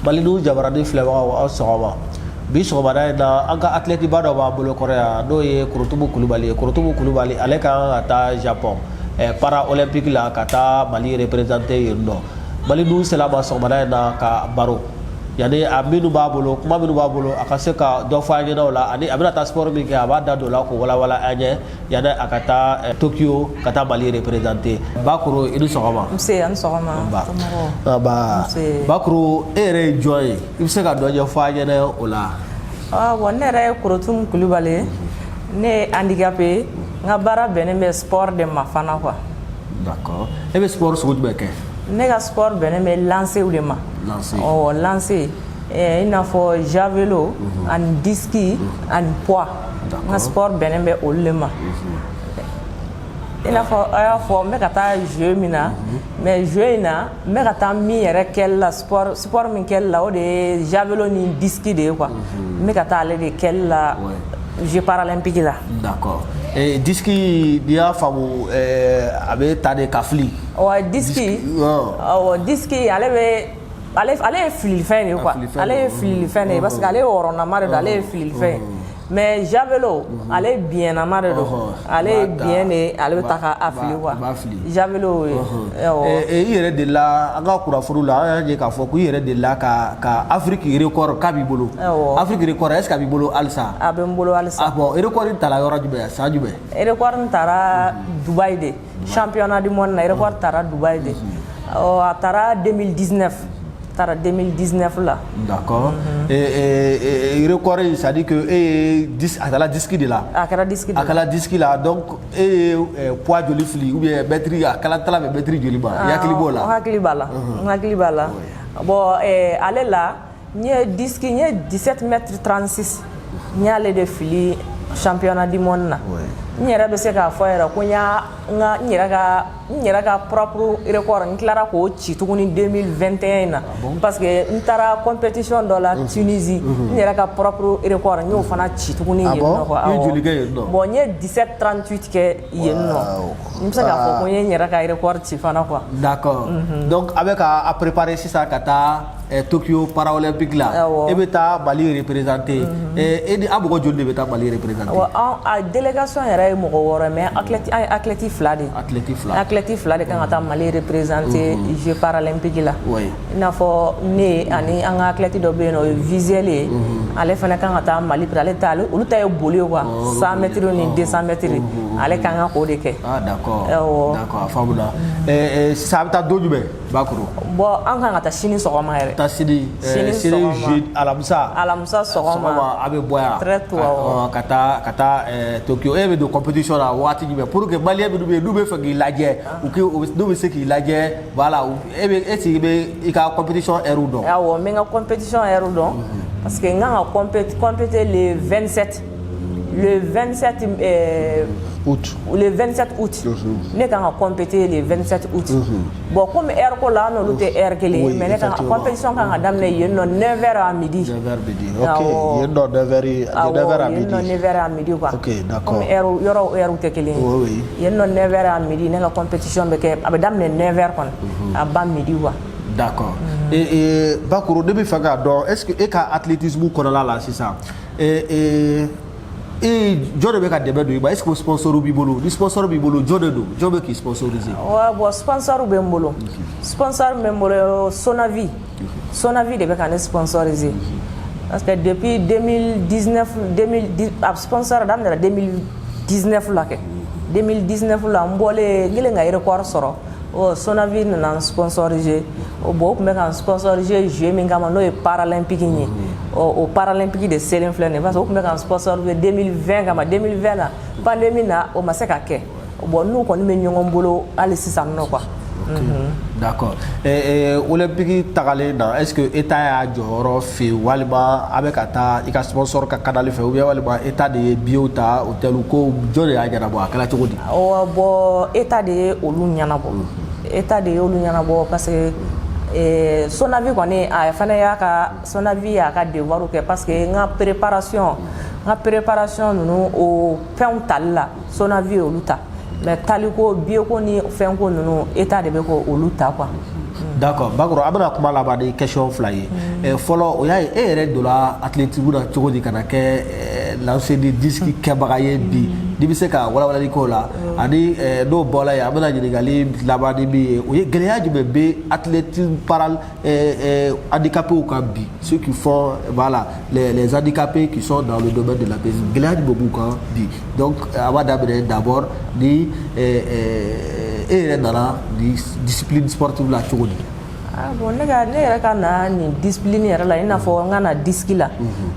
Malidu jabarani filɛbagaw aw sɔgɔma bi sɔgɔmada in na an ka athlète ba dɔ b'an bolo kɔrɔ yan n'o ye Korotumu Kulubali ye Korotumu Kulubali ale ka kan ka taa Japon para olympique la ka taa Mali représenter yen nɔ Malidu sera ma sɔgɔmada in na ka baro yani a minnu b'a bolo kuma minnu b'a bolo a ka se ka dɔ fɔ an ɲɛna o la ani a bɛna taa sport min kɛ a b'a da don o la k'o walawala an ɲɛ yani a ka taa Tokyo ka taa Mali représenter Bakuru i ni sɔgɔma. Nse an sɔgɔma. Bakuru e yɛrɛ ye jɔn ye i bɛ se ka dɔ ɲɛfɔ an ɲɛna o la. Bon ne yɛrɛ ye Korotumu Kulubali ye ne ye handicapé n ka baara bɛnnen bɛ sport de ma fana quoi. D'accord e bɛ sport sugu jumɛn kɛ. Ne ka sport bɛnnen bɛ lancer de ma. Lancer i n'a fɔ javelot ani disque ani poids n ka sport bɛnnen bɛ olu de ma. I n'a fɔ a y'a fɔ n bɛ ka taa jeu min na mais jeu in na n bɛ ka taa min yɛrɛ kɛli la sport min kɛli la o de ye javelot ni disque de ye quoi n bɛ ka taa ale de kɛli la jeux paralympique la. D'accord disque n'i y'a faamu a bɛ ta de ka fili. Disque ale ye fililifɛn de ye quoi ale ye fililifɛn de ye parce que ale ye wɔrɔnama de don ale ye fililifɛn mais javelot ale biɲɛnama de don ale ye biɲɛ de ale bɛ ta ka fili quoi javelot i yɛrɛ de la an ka kunnafoni la an y'a ye k'a fɔ ko i yɛrɛ de la ka Afrique record k'a b'i bolo Afrique record est-ce que a b'i bolo halisa. A bɛ n bolo halisa. Bon record in taara yɔrɔ jumɛn san jumɛn. Record in taara Dubaï de championnat du monde na record taara Dubaï de a taara 2019. Tara 2019 là. D'accord. Record ça dit que a kɛra disque de la. A kɛra disque de la. A kɛra disque la donc poids joli fili ou bien mètre a kala tala bɛ mètre joli ma. I hakili b'o la. N hakili b'a la. N hakili b'a la. Bon ale la n ye disque n ye 17 mètres 36 n y'ale de fili championnat du monde na. N yɛrɛ bɛ se k'a fɔ yɛrɛ ko n yɛrɛ ka propre record n tilara k'o ci tuguni 2021 in na parce que n taara compétition dɔ la Tunisie n yɛrɛ ka propre record n y'o fana ci tuguni yen nɔ quoi. Bon n ye 17:38 kɛ yen nɔ n bɛ se k'a fɔ ko n ye n yɛrɛ ka record ci fana quoi. D'accord donc a bɛ ka préparer sisan ka taa Tokyo Paralympique la e bɛ taa Mali représenter e ni a mɔgɔ joli de bɛ taa Mali représenter. A délégation yɛrɛ ye mɔgɔ wɔɔrɔ mais an ye athlète fila de. Athlète fila de kan ka taa Mali représenter Jeux paralympiques la. I n'a fɔ ne ani an ka athlète dɔ bɛ yen nɔ o ye Vizel ye ale fana kan ka taa Mali olu ta ye boli ye quoi 100 mètres ni 200 mètres ale kan ka k'o de kɛ. D'accord a faamuna sisan a bɛ taa don jumɛn Bakuru. Bon an kan ka taa sini sɔgɔma yɛrɛ. Taa sini alamisa sɔgɔma a bɛ bɔ yan. Très tôt ka taa Tokyo e bɛ don compétition la waati jumɛn pour que maliyɛn minnu bɛ yen n'u bɛ fɛ k'i lajɛ n'u bɛ se k'i lajɛ voilà e sigi bɛ i ka compétition heure dɔn. Awɔ n bɛ n ka compétition heure dɔn parce que n kan ka compéter le 27 août ne kan ka compéter le 27 août bon comme heure ko la n'olu tɛ heure kelen ye mais ne kan ka compétition kan ka daminɛ yen nɔ 9h à midi. Ok yen nɔ 9h à midi quoi. Ok d'accord. Comme heure tɛ kelen ye yen nɔ 9h à midi ne ka compétition bɛ kɛ a bɛ daminɛ 9h kɔni a ban midi quoi. D'accord Bakuru ne bɛ fɛ k'a dɔn est-ce que e ka athlétisme kɔnɔna la sisan jɔn de bɛ ka dɛmɛ don i ma est-ce que sponsor b'i bolo ni sponsor b'i bolo jɔn de don jɔn bɛ k'i sponsoriser. Bon sponsor bɛ n bolo Sonavi de bɛ ka ne sponsoriser parce que depuis 2019 a sponsor daminɛra 2019 la kɛ 2019 la n bɔlen n kɛlen ka record sɔrɔ Sonavi nana n sponsoriser bon o tun bɛ ka n sponsoriser jeu min kama n'o ye paralympique ye o paralympique de selen filɛ nin ye parce que o tun bɛ ka n sponsoriser 2020 kama 2020 na pandémie na o ma se ka kɛ bon n'u kɔni bɛ ɲɔgɔn bolo hali sisan nɔ quoi. D'accord olympique tagalen na est-ce que État y'a jɔyɔrɔ fe walima a bɛ ka taa i ka sponsor ka kanali fɛ ou bien walima État de ye billet ta hôtel ko jɔn de y'a ɲɛnabɔ a kɛra cogo di. Bon État de ye olu ɲɛnabɔ parce que Sonavi kɔni a fana y'a ka devoir kɛ parce que n ka préparation ninnu o fɛnw tali la Sonavi olu ta mais taliko billet ko ni fɛn ko ninnu État de bɛ ko olu ta quoi. d'accord Bakoro abana kuma la ba de question fila ye fɔlɔ o y'a ye e yɛrɛ donna athlétisme na cogo di kana kɛ lancer de disque kɛbaga ye bi n'i bɛ se ka walawalali k'o la ani n'o bɔra yen an bɛna ɲininkali laban ni min ye o ye gɛlɛya jumɛn bɛ athlétisme handicapés kan bi ceux qui font voilà les handicapés qui sont dans le domaine de l'athlétisme gɛlɛya jumɛn b'u kan bi donc a b'a daminɛ d'abord ni e yɛrɛ nana ni discipline sportive la cogo di bon ne yɛrɛ ka na ni discipline yɛrɛ la i n'a fɔ n ka na disque la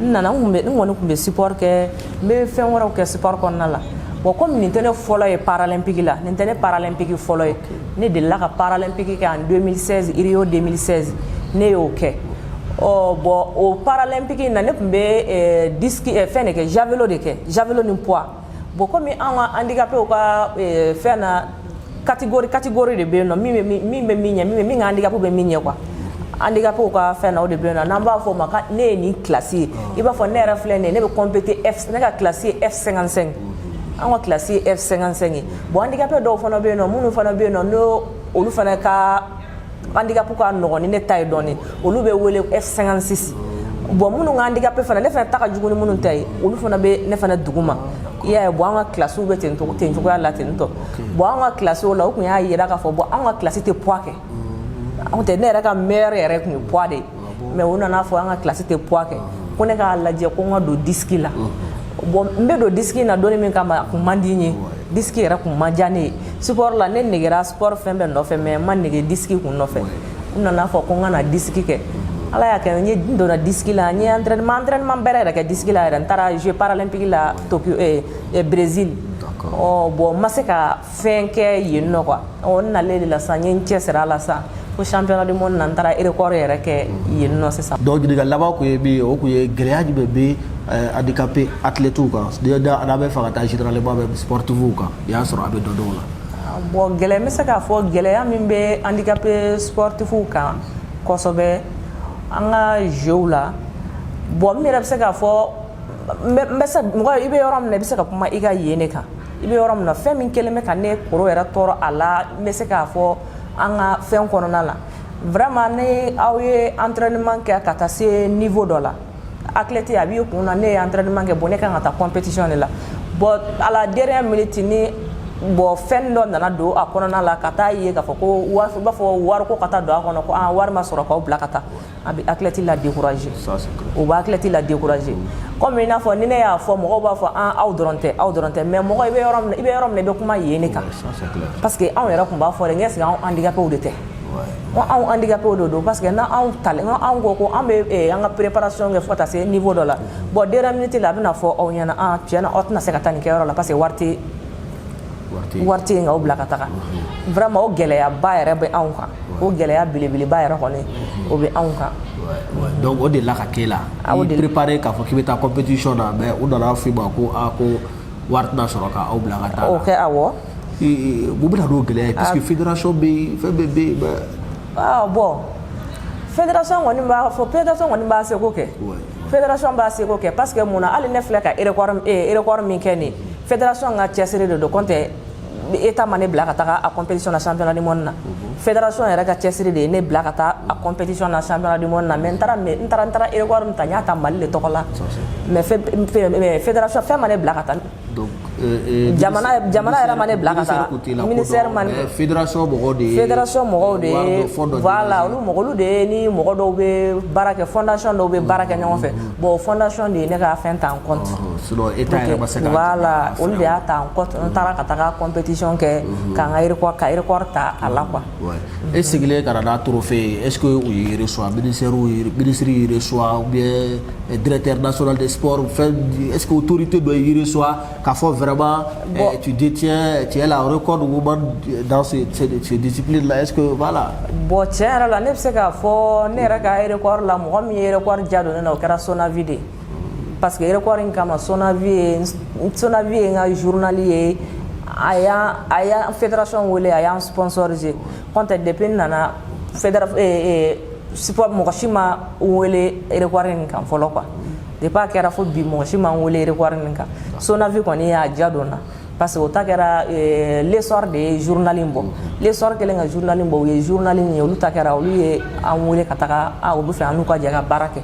n nana n kɔni tun bɛ sport kɛ n bɛ fɛn wɛrɛw kɛ sport kɔnɔna la bon comme nin tɛ ne fɔlɔ ye paralympique la nin tɛ ne paralympique fɔlɔ ye ne delila ka paralympique kɛ en 2016 Rio 2016 ne y'o kɛ bon o paralympique na ne tun bɛ disque fɛn de kɛ javelot ni poids bon comme an ka handicapé ka fɛn na catégorie de bɛ yen nɔ min bɛ min ɲɛ min ka handicapé bɛ min ɲɛ quoi handicapé ka fɛn na o de bɛ yen nɔ n'an b'a fɔ o ma ne ye nin classe ye i b'a fɔ ne yɛrɛ filɛ nin ye ne bɛ compéter ne ka classe ye F55 an ka classe ye F55 ye bon handicapé dɔw fana bɛ yen nɔ minnu fana bɛ yen nɔ n'o olu fana ka handicapé ka nɔgɔn ni ne ta ye dɔɔnin olu bɛ wele F56 bon minnu ka handicapé fana ne fana ta ka jugu ni minnu ta ye olu fana bɛ ne fana duguma i y'a ye bon an ka classe bɛ ten cogoya la ten tɔ bon an ka classe la o tun y'a yira k'a fɔ bon an ka classe tɛ poids kɛ anw tɛ ne yɛrɛ ka meilleur yɛrɛ tun ye poids de ye mais u nana fɔ an ka classe tɛ poids kɛ ko ne k'a lajɛ ko n ka don disque la bon n bɛ don disque na donni min kama a kun man di n ye disque yɛrɛ kun man diya ne ye sport la ne negera sport fɛn bɛɛ nɔfɛ mais n ma nege disque kun nɔfɛ u nana fɔ ko n ka na disque kɛ ala y'a kɛ n donna disque la n ye entraînement bɛrɛ yɛrɛ kɛ disque la yɛrɛ n taara jeux paralympique la Tokyo Brésil bon n ma se ka fɛn kɛ yen nɔ quoi n nalen de la sisan n ye n cɛsiri a la sisan ko championnat du monde na n taara record yɛrɛ kɛ yen nɔ sisan donc ɲininkali laban kun ye min ye o kun ye gɛlɛya jumɛn bɛ handicapé athlètes kan n'a bɛ fɛ ka taa généralement même sportifs kan i y'a sɔrɔ a bɛ dɔ dɔw la bon gɛlɛya n bɛ se k'a fɔ gɛlɛya min bɛ handicapé sportifs kan kosɛbɛ an ka jeux la bon n yɛrɛ bɛ se k'a fɔ mɔgɔ i bɛ yɔrɔ min na i bɛ se ka kuma i ka yen de kan i bɛ yɔrɔ min na fɛn min kɛlen bɛ ka ne kɔrɔ yɛrɛ tɔɔrɔ a la n bɛ se k'a fɔ an ka fɛn kɔnɔna la vraiment ni aw ye entraînement kɛ ka taa se niveau dɔ la athlète a b'i kun na ne ye entraînement kɛ bon ne kan ka taa compétition de la bon à la dernière minute ni bon fɛn dɔ nana don a kɔnɔna la ka taa ye k'a fɔ ko i b'a fɔ wari ko ka taa don a kɔnɔ ko wari ma sɔrɔ k'aw bila ka taa a bɛ athlète la décourager o bɛ athlète la décourager comme i n'a fɔ ni ne y'a fɔ mɔgɔw b'a fɔ aw dɔrɔn tɛ mais mɔgɔ i bɛ yɔrɔ min na i bɛ kuma yen de kan parce que anw yɛrɛ tun b'a fɔ dɛ est-ce que anw handicapés de tɛ anw handicapés de don parce que n'anw talen anw ko an bɛ an ka préparation kɛ fo ka taa se niveau dɔ la bon dernière minute la a bɛna fɔ aw ɲɛna tiɲɛna aw tɛna se ka taa nin kɛ yɔrɔ la parce que wari tɛ yen k'aw bila ka taga vraiment o gɛlɛyaba yɛrɛ bɛ anw kan o gɛlɛya belebeleba yɛrɛ kɔni o bɛ anw kan donc o de la ka kɛ la i préparé k'a fɔ k'i bɛ taa compétition na mais u nana f'i ma ko ko wari tɛna sɔrɔ k'aw bila ka taa o kɛ awɔ mun bɛna n'o gɛlɛya ye parce que fédération bɛ yen fɛn bɛɛ bɛ yen bon fédération kɔni b'a seko kɛ fédération b'a seko kɛ parce que mun na hali ne filɛ ka record min kɛ nin fédération ka cɛsiri de don kɔntɛ État ma ne bila ka taga a compétition na championnat du monde na fédération yɛrɛ ka cɛsiri de ye ne bila ka taa a compétition na championnat du monde na mais n taara record min ta n y'a ta Mali de tɔgɔ la mais fédération fɛn ma ne bila ka taa jamana yɛrɛ ma ne bila ka taa ministère ma fédération mɔgɔw de ye voilà olu de ye ni mɔgɔ dɔw bɛ baara kɛ fondation dɔw bɛ baara kɛ ɲɔgɔn fɛ bon fondation de ye ne ka fɛn ta en compte voilà olu de y'a ta en compte n taara ka taga compétition kɛ k'an ka record ta a la quoi e sigilen ka na n'a trophée est-ce que u y'i reçoit ministre y'i reçoit ou bien directeur national des sports est-ce que autorité dɔ y'i reçoit k'a fɔ vraiment tu es la record woman dans ces disciplines là est-ce que voilà bon tiɲɛ yɛrɛ la ne bɛ se k'a fɔ ne yɛrɛ ka record la mɔgɔ min ye record diya don ne na o kɛra Sonavi de parce que record in kama Sonavi ye n ka journal ye a y'an fédération wele a y'an sponsoriser kɔntɛ depuis n nana sport mɔgɔ si ma wele record in kan fɔlɔ quoi depuis a kɛra fo bi mɔgɔ si ma wele record in kan Sonavi kɔni y'a diya don na parce que o ta kɛra l'essor de ye journaling bɔ l'essor kɛlen ka journaling bɔ u ye journaling ye olu ta kɛra olu ye an wele ka taga olu fɛ an n'u ka jɛ ka baara kɛ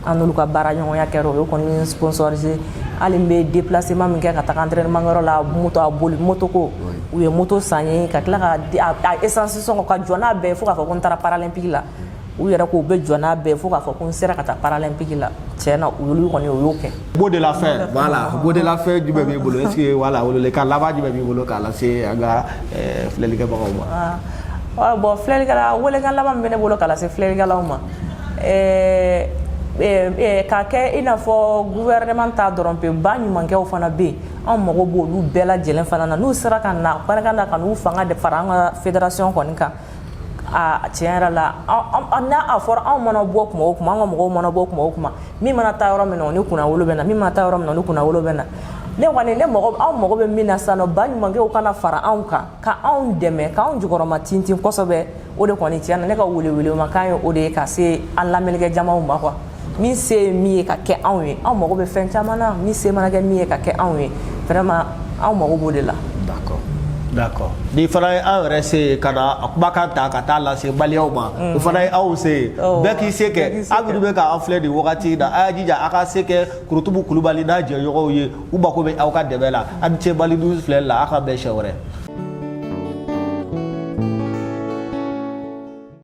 an n'olu ka baara ɲɔgɔnya kɛra o ye kɔni sponsorisé hali n bɛ déplacement min kɛ ka taga entraînement yɔrɔ la moto a boli moto ko u ye moto san ye ka tila ka a essence sɔngɔ ka jɔ n'a bɛɛ fo k'a fɔ ko n taara paralympique la u yɛrɛ k'u bɛ jɔ n'a bɛɛ fo k'a fɔ ko n sera ka taa paralympique la tiɲɛ na olu kɔni o y'o kɛ. mot de la fin voilà mot de la fin jumɛn b'i bolo est ce que voilà welewelekan laban jumɛn b'i bolo k'a lase an ka filɛlikɛbagaw ma. bon filɛlikɛla welekan laban min bɛ ne bolo k'a lase filɛlikɛlaw ma k'a kɛ i n'a fɔ gouvernement ta dɔrɔn pe ba ɲumankɛw fana bɛ yen anw mago b'olu bɛɛ lajɛlen fana na n'u sera ka na barika da ka n'u fanga de fara an ka fédération kɔni kan. tiɲɛ yɛrɛ la n'a fɔra anw mana bɔ kuma o kuma an ka mɔgɔw mana bɔ kuma o kuma min mana taa yɔrɔ min na o ni kunnawolo bɛ na min mana taa yɔrɔ min na o ni kunnawolo bɛ na ne kɔni anw mago bɛ min na sisan nɔ ba ɲumankɛw kana fara anw kan ka anw dɛmɛ k'anw jukɔrɔma tintin kosɛbɛ o de kɔni tiɲɛ na ne ka welewelemakan ye o de ye ka se an lamɛnnikɛ jamaw ma quoi min se ye min ye ka kɛ anw ye anw mago bɛ fɛn caman na min se mana kɛ min ye ka kɛ anw ye vraiment anw mago b'o de la. d'accord ni fana ye an yɛrɛ se ka na a kumakan ta ka taa lase baliyaw ma o fana ye aw se ye bɛɛ k'i se kɛ aw minnu bɛ k'an filɛ nin wagati na a y'a jija a ka se kɛ Kurutubu Kulubali n'a jɛɲɔgɔnw ye u mako bɛ aw ka dɛmɛ la a ni ce Mali News filɛ la a ka bɛn siɲɛ wɛrɛ.